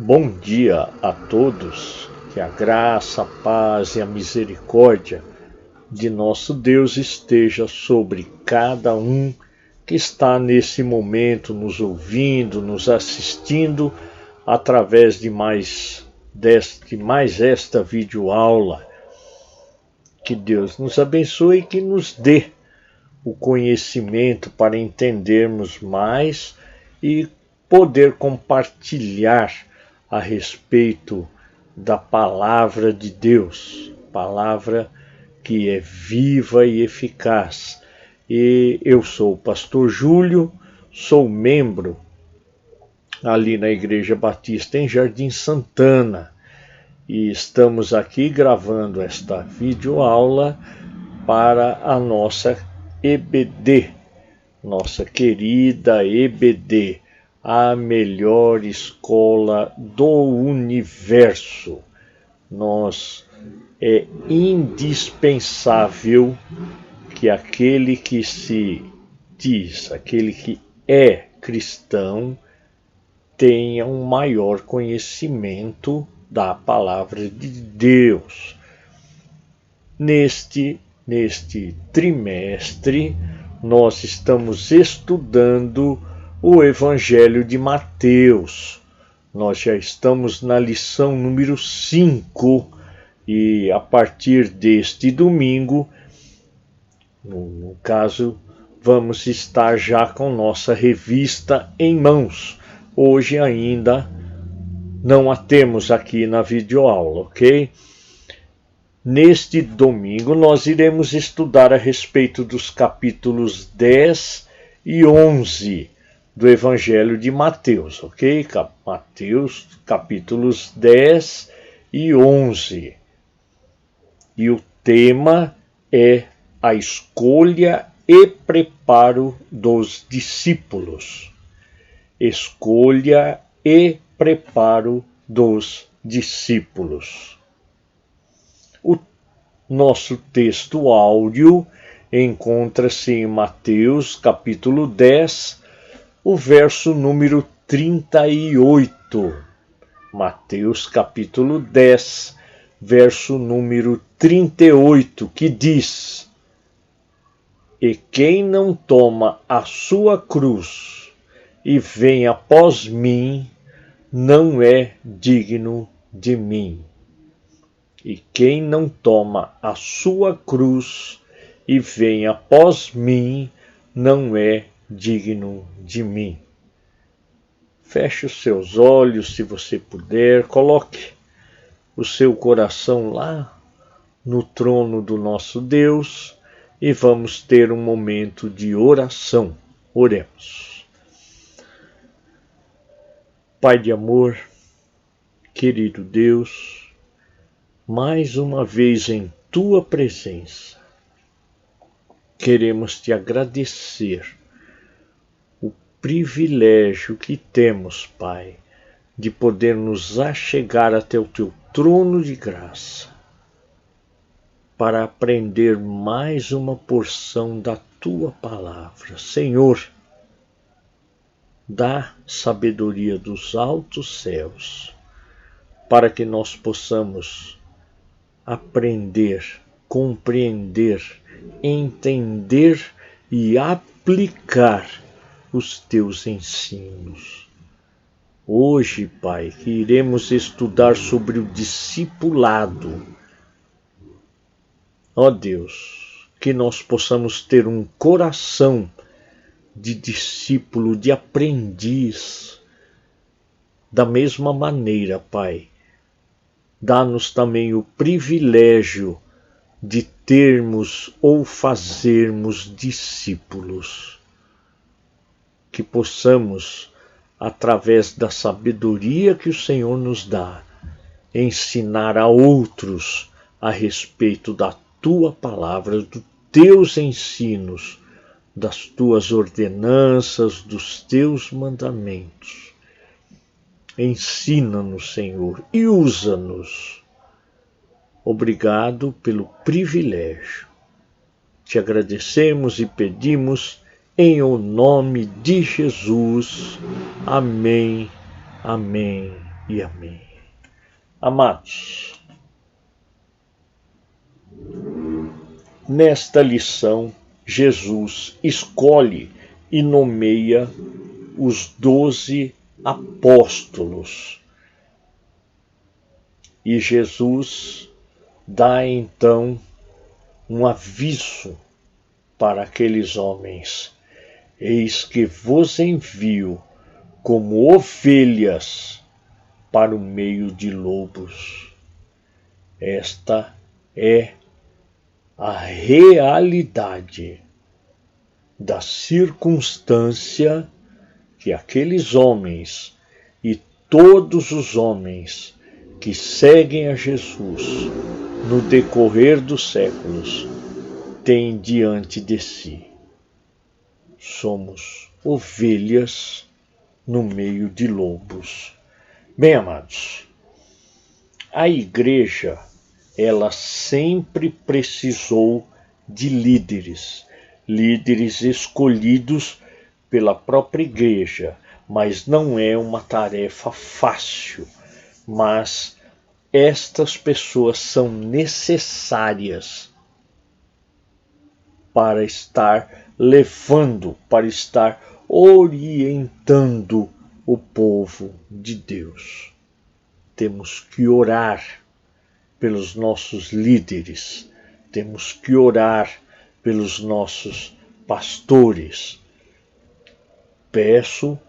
Bom dia a todos, que a graça, a paz e a misericórdia de nosso Deus esteja sobre cada um que está nesse momento nos ouvindo, nos assistindo através de mais esta videoaula. Que Deus nos abençoe e que nos dê o conhecimento para entendermos mais e poder compartilhar a respeito da palavra de Deus, palavra que é viva e eficaz. E eu sou o pastor Júlio, sou membro ali na Igreja Batista em Jardim Santana e estamos aqui gravando esta videoaula para a nossa EBD, nossa querida EBD, a melhor escola do universo. É indispensável que aquele que se diz, aquele que é cristão, tenha um maior conhecimento da palavra de Deus. Neste trimestre, nós estamos estudando o Evangelho de Mateus. Nós já estamos na lição número 5 e a partir deste domingo, no caso, vamos estar já com nossa revista em mãos. Hoje ainda não a temos aqui na videoaula, ok? Neste domingo nós iremos estudar a respeito dos capítulos 10 e 11 do Evangelho de Mateus, ok? Mateus, capítulos 10 e 11. E o tema é a escolha e preparo dos discípulos. Escolha e preparo dos discípulos. O nosso texto áudio encontra-se em Mateus, capítulo 10, o verso número 38. Mateus, capítulo 10, verso número 38, que diz: E quem não toma a sua cruz e vem após mim, não é digno de mim. E quem não toma a sua cruz e vem após mim, não é digno de mim. Feche os seus olhos, se você puder, coloque o seu coração lá no trono do nosso Deus e vamos ter um momento de oração. Oremos. Pai de amor, querido Deus, mais uma vez em tua presença, queremos te agradecer o privilégio que temos, Pai, de poder nos achegar até o teu trono de graça para aprender mais uma porção da tua palavra. Senhor, dá sabedoria dos altos céus para que nós possamos aprender, compreender, entender e aplicar os teus ensinos. Hoje, Pai, que iremos estudar sobre o discipulado. Ó Deus, que nós possamos ter um coração de discípulo, de aprendiz. Da mesma maneira, Pai, dá-nos também o privilégio de termos ou fazermos discípulos. Que possamos, através da sabedoria que o Senhor nos dá, ensinar a outros a respeito da tua palavra, dos teus ensinos, das tuas ordenanças, dos teus mandamentos. Ensina-nos, Senhor, e usa-nos. Obrigado pelo privilégio. Te agradecemos e pedimos em o nome de Jesus. Amém, amém e amém. Amados, nesta lição, Jesus escolhe e nomeia os 12 apóstolos. E Jesus dá então um aviso para aqueles homens: eis que vos envio como ovelhas para o meio de lobos. Esta é a realidade da circunstância que aqueles homens e todos os homens que seguem a Jesus no decorrer dos séculos têm diante de si. Somos ovelhas no meio de lobos. Bem, amados, a igreja, ela sempre precisou de líderes escolhidos pela própria igreja, mas não é uma tarefa fácil. Mas estas pessoas são necessárias para estar levando, para estar orientando o povo de Deus. Temos que orar pelos nossos líderes, temos que orar pelos nossos pastores. Peço,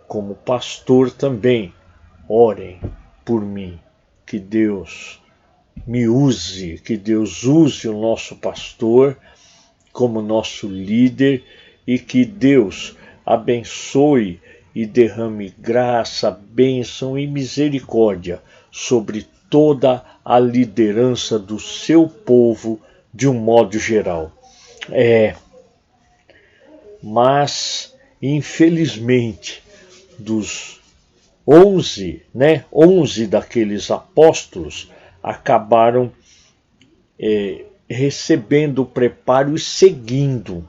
como pastor também, orem por mim, que Deus me use, que Deus use o nosso pastor como nosso líder e que Deus abençoe e derrame graça, bênção e misericórdia sobre toda a liderança do seu povo de um modo geral. Mas, infelizmente, dos 11 daqueles apóstolos acabaram recebendo o preparo e seguindo,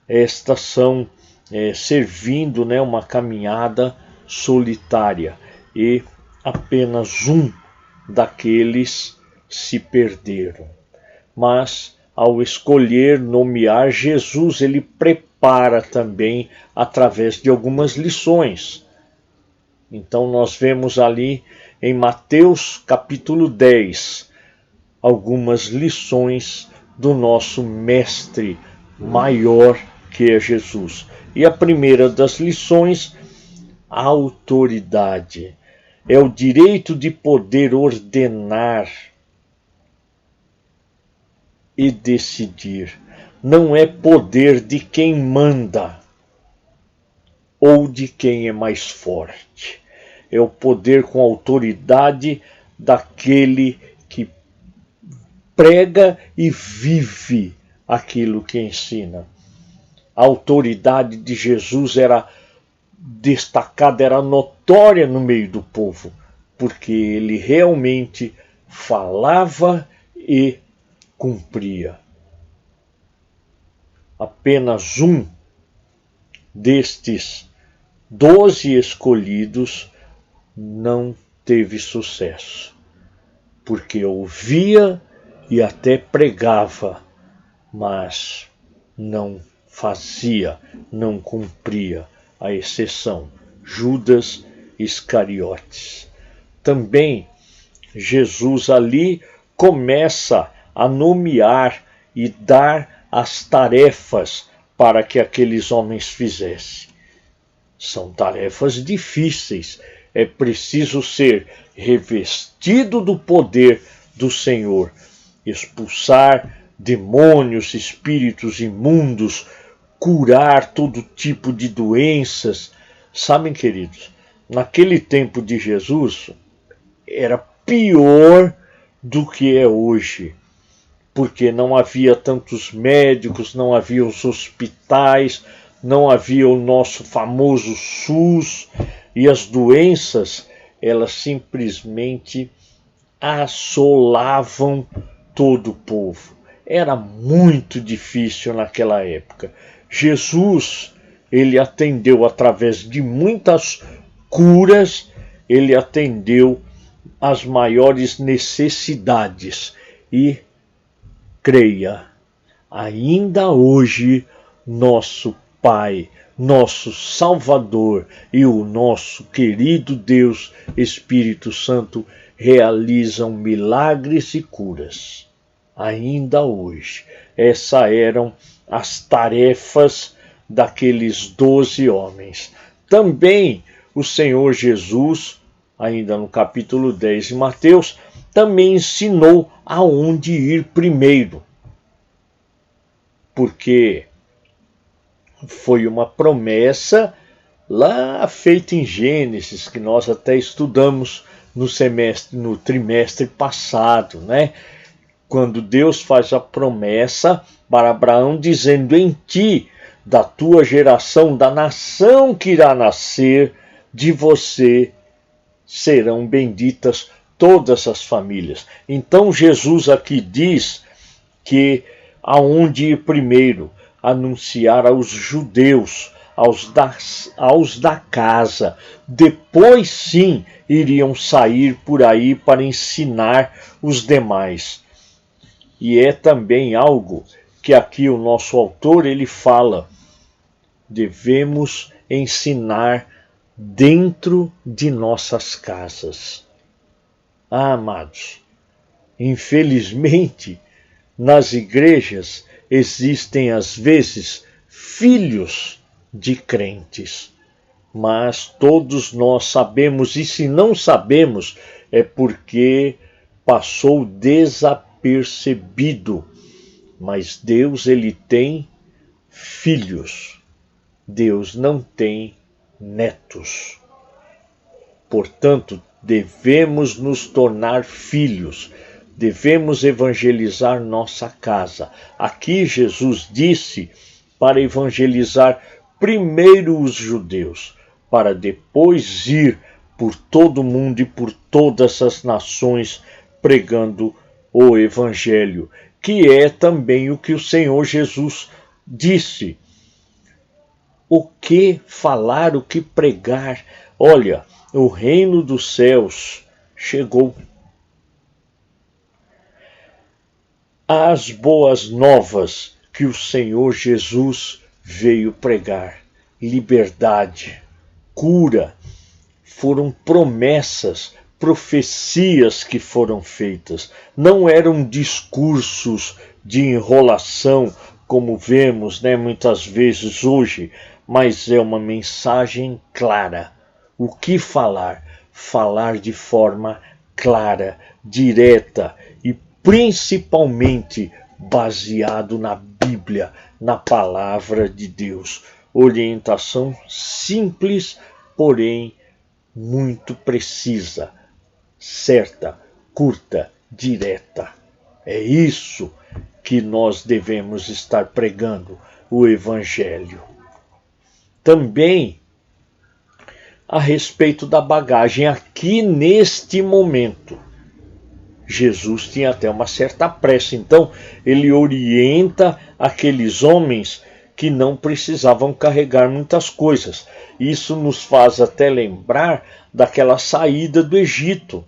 Estas são servindo, uma caminhada solitária, e apenas um daqueles se perderam. Mas, ao escolher nomear Jesus, ele prepara também através de algumas lições. Então nós vemos ali em Mateus capítulo 10 algumas lições do nosso mestre maior, que é Jesus. E a primeira das lições, a autoridade. É o direito de poder ordenar e decidir. Não é poder de quem manda ou de quem é mais forte. É o poder com autoridade daquele que prega e vive aquilo que ensina. A autoridade de Jesus era destacada, era notória no meio do povo, porque ele realmente falava e cumpria. Apenas um destes 12 escolhidos não teve sucesso, porque ouvia e até pregava, mas não fazia, não cumpria, a exceção, Judas Iscariotes. Também Jesus ali começa a nomear e dar as tarefas para que aqueles homens fizessem. São tarefas difíceis, é preciso ser revestido do poder do Senhor, expulsar demônios, espíritos imundos, curar todo tipo de doenças. Sabem, queridos, naquele tempo de Jesus era pior do que é hoje, porque não havia tantos médicos, não havia os hospitais, não havia o nosso famoso SUS, e as doenças, elas simplesmente assolavam todo o povo. Era muito difícil naquela época. Jesus, ele atendeu através de muitas curas ele atendeu às maiores necessidades. E creia, ainda hoje, nosso Pai, nosso Salvador e o nosso querido Deus Espírito Santo realizam milagres e curas. Ainda hoje. Essas eram as tarefas daqueles 12 homens. Também o Senhor Jesus, ainda no capítulo 10 de Mateus, também ensinou aonde ir primeiro. Porque foi uma promessa lá feita em Gênesis, que nós até estudamos no trimestre passado, né? Quando Deus faz a promessa para Abraão, dizendo: em ti, da tua geração, da nação que irá nascer, de você serão benditas todas as famílias. Então Jesus aqui diz que aonde ir primeiro? Anunciar aos judeus, aos da casa. Depois sim iriam sair por aí para ensinar os demais. E é também algo que aqui o nosso autor ele fala. Devemos ensinar dentro de nossas casas. Amados, infelizmente, nas igrejas existem às vezes filhos de crentes, mas todos nós sabemos, e se não sabemos é porque passou desapercebido. Mas Deus, ele tem filhos. Deus não tem netos. Portanto, devemos nos tornar filhos. Devemos evangelizar nossa casa. Aqui Jesus disse para evangelizar primeiro os judeus, para depois ir por todo o mundo e por todas as nações pregando o evangelho, que é também o que o Senhor Jesus disse. O que falar, o que pregar? Olha, o reino dos céus chegou. As boas novas que o Senhor Jesus veio pregar, liberdade, cura, foram promessas, profecias que foram feitas. Não eram discursos de enrolação, como vemos, muitas vezes hoje, mas é uma mensagem clara. O que falar? Falar de forma clara, direta e principalmente baseado na Bíblia, na palavra de Deus. Orientação simples, porém muito precisa, certa, curta, direta. É isso que nós devemos estar pregando, o Evangelho. Também a respeito da bagagem, aqui neste momento, Jesus tinha até uma certa pressa, então ele orienta aqueles homens que não precisavam carregar muitas coisas. Isso nos faz até lembrar daquela saída do Egito.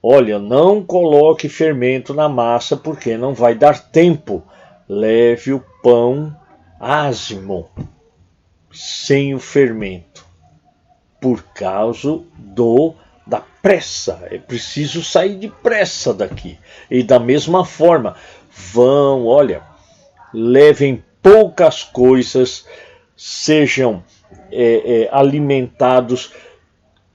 Olha, não coloque fermento na massa porque não vai dar tempo. Leve o pão ázimo, sem o fermento, por causa da pressa. É preciso sair depressa daqui. E da mesma forma, levem poucas coisas, sejam alimentados,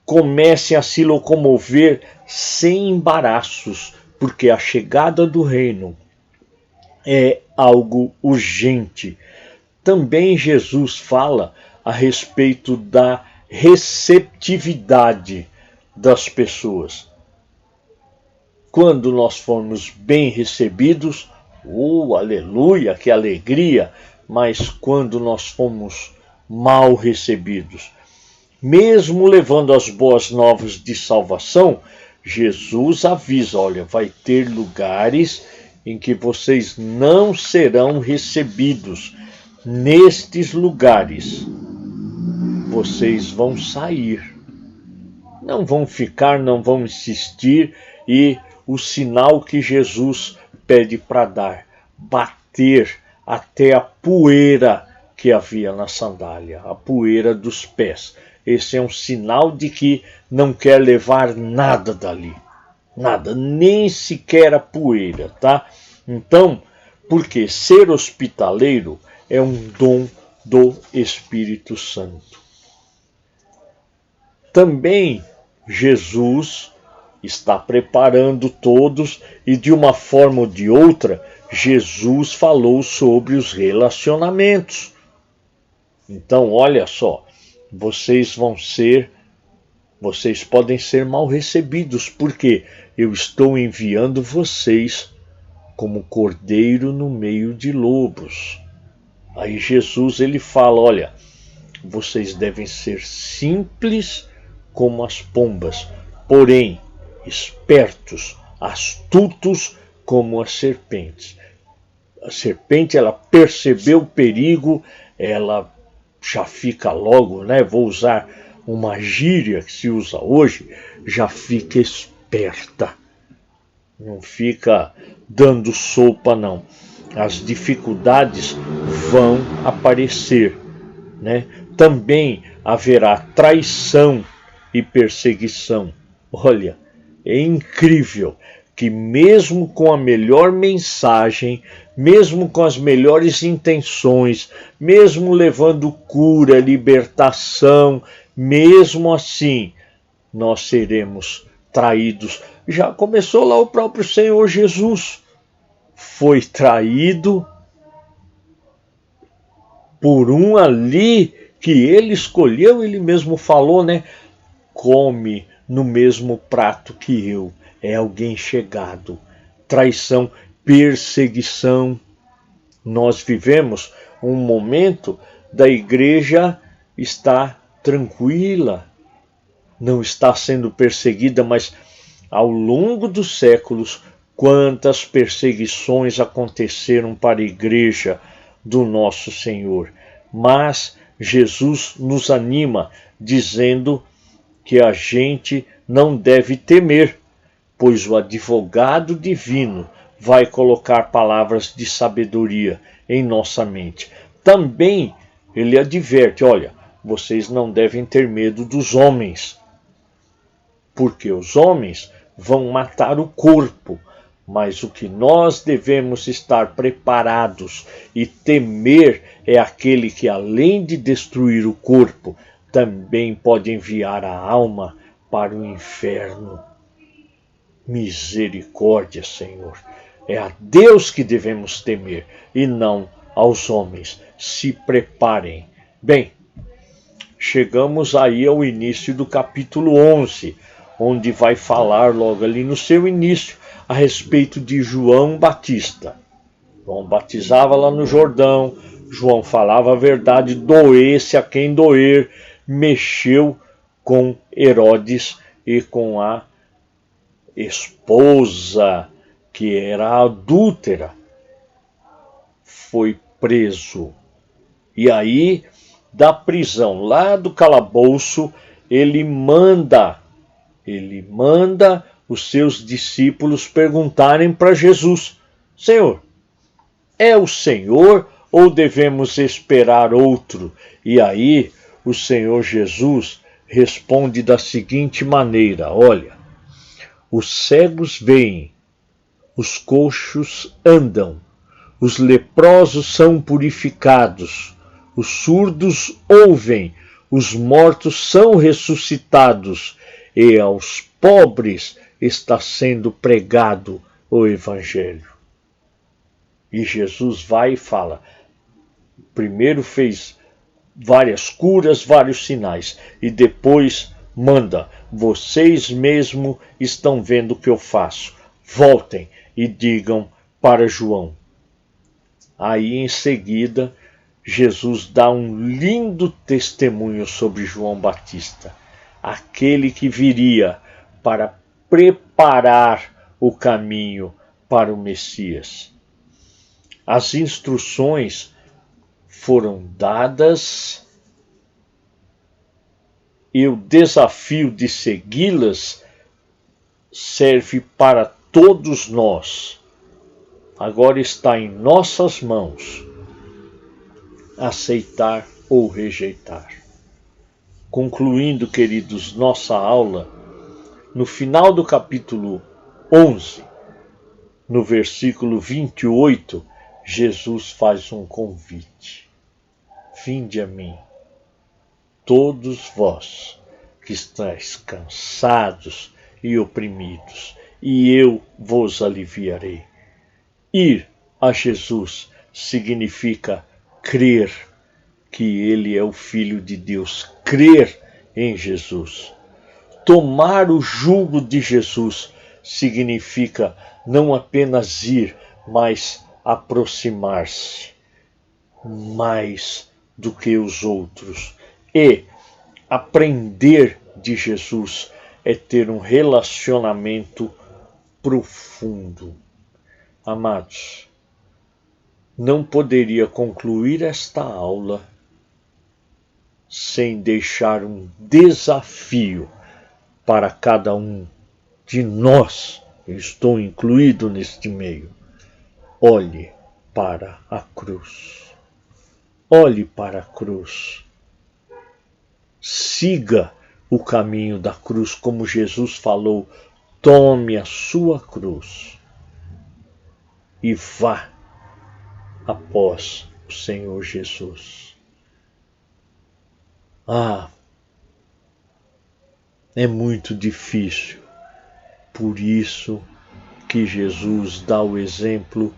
comecem a se locomover sem embaraços, porque a chegada do reino é algo urgente. Também Jesus fala a respeito da receptividade das pessoas. Quando nós formos bem recebidos, aleluia, que alegria! Mas quando nós fomos mal recebidos, mesmo levando as boas novas de salvação, Jesus avisa, olha, vai ter lugares em que vocês não serão recebidos. Nestes lugares, vocês vão sair. não vão ficar, não vão insistir, e o sinal que Jesus pede para dar, bater até a poeira que havia na sandália, a poeira dos pés. Esse é um sinal de que não quer levar nada dali, nada, nem sequer a poeira, tá? Então, porque ser hospitaleiro é um dom do Espírito Santo. Também Jesus está preparando todos, e de uma forma ou de outra, Jesus falou sobre os relacionamentos. Então, olha só, vocês podem ser mal recebidos, porque eu estou enviando vocês como cordeiro no meio de lobos. Aí Jesus ele fala, olha, vocês devem ser simples como as pombas, porém espertos, astutos como as serpentes. A serpente, ela percebeu o perigo, ela já fica logo, né? Vou usar uma gíria que se usa hoje, já fica esperta. Não fica dando sopa, não. As dificuldades vão aparecer, né? Também haverá traição e perseguição. Olha, é incrível que mesmo com a melhor mensagem, mesmo com as melhores intenções, mesmo levando cura, libertação, mesmo assim, nós seremos traídos. Já começou lá o próprio Senhor Jesus. Foi traído por um ali que ele escolheu, ele mesmo falou, né? Come no mesmo prato que eu. É alguém chegado. Traição, perseguição. Nós vivemos um momento da igreja estar tranquila, não está sendo perseguida, mas ao longo dos séculos, quantas perseguições aconteceram para a igreja do nosso Senhor. Mas Jesus nos anima, dizendo que a gente não deve temer, pois o advogado divino vai colocar palavras de sabedoria em nossa mente. Também ele adverte, olha, vocês não devem ter medo dos homens, porque os homens vão matar o corpo, mas o que nós devemos estar preparados e temer é aquele que, além de destruir o corpo, também pode enviar a alma para o inferno. Misericórdia, Senhor. É a Deus que devemos temer e não aos homens. Se preparem. Bem, chegamos aí ao início do capítulo 11, onde vai falar logo ali no seu início a respeito de João Batista. João batizava lá no Jordão, João falava a verdade, doesse a quem doer, mexeu com Herodes e com a esposa, que era adúltera, foi preso. E aí, da prisão, lá do calabouço, ele manda os seus discípulos perguntarem para Jesus: Senhor, é o Senhor ou devemos esperar outro? E aí o Senhor Jesus responde da seguinte maneira: olha, os cegos veem, os coxos andam, os leprosos são purificados, os surdos ouvem, os mortos são ressuscitados, e aos pobres está sendo pregado o Evangelho. E Jesus vai e fala, primeiro fez várias curas, vários sinais, e depois manda, vocês mesmo estão vendo o que eu faço, voltem e digam para João. Aí em seguida, Jesus dá um lindo testemunho sobre João Batista, aquele que viria para preparar o caminho para o Messias. As instruções foram dadas e o desafio de segui-las serve para todos nós. Agora está em nossas mãos aceitar ou rejeitar. Concluindo, queridos, nossa aula, no final do capítulo 11, no versículo 28, Jesus faz um convite. Vinde a mim, todos vós que estáis cansados e oprimidos, e eu vos aliviarei. Ir a Jesus significa crer que Ele é o Filho de Deus, crer em Jesus. Tomar o jugo de Jesus significa não apenas ir, mas aproximar-se mais do que os outros. E aprender de Jesus é ter um relacionamento profundo. Amados, não poderia concluir esta aula sem deixar um desafio para cada um de nós. Eu estou incluído neste meio. Olhe para a cruz. Olhe para a cruz. Siga o caminho da cruz, como Jesus falou. Tome a sua cruz e vá após o Senhor Jesus. É muito difícil. Por isso que Jesus dá o exemplo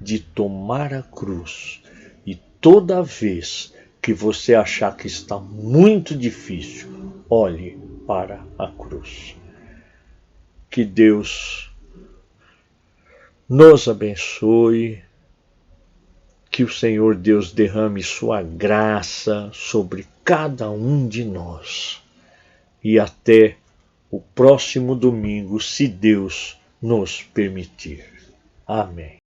de tomar a cruz. E toda vez que você achar que está muito difícil, olhe para a cruz. Que Deus nos abençoe. Que o Senhor Deus derrame sua graça sobre cada um de nós. E até o próximo domingo, se Deus nos permitir. Amém.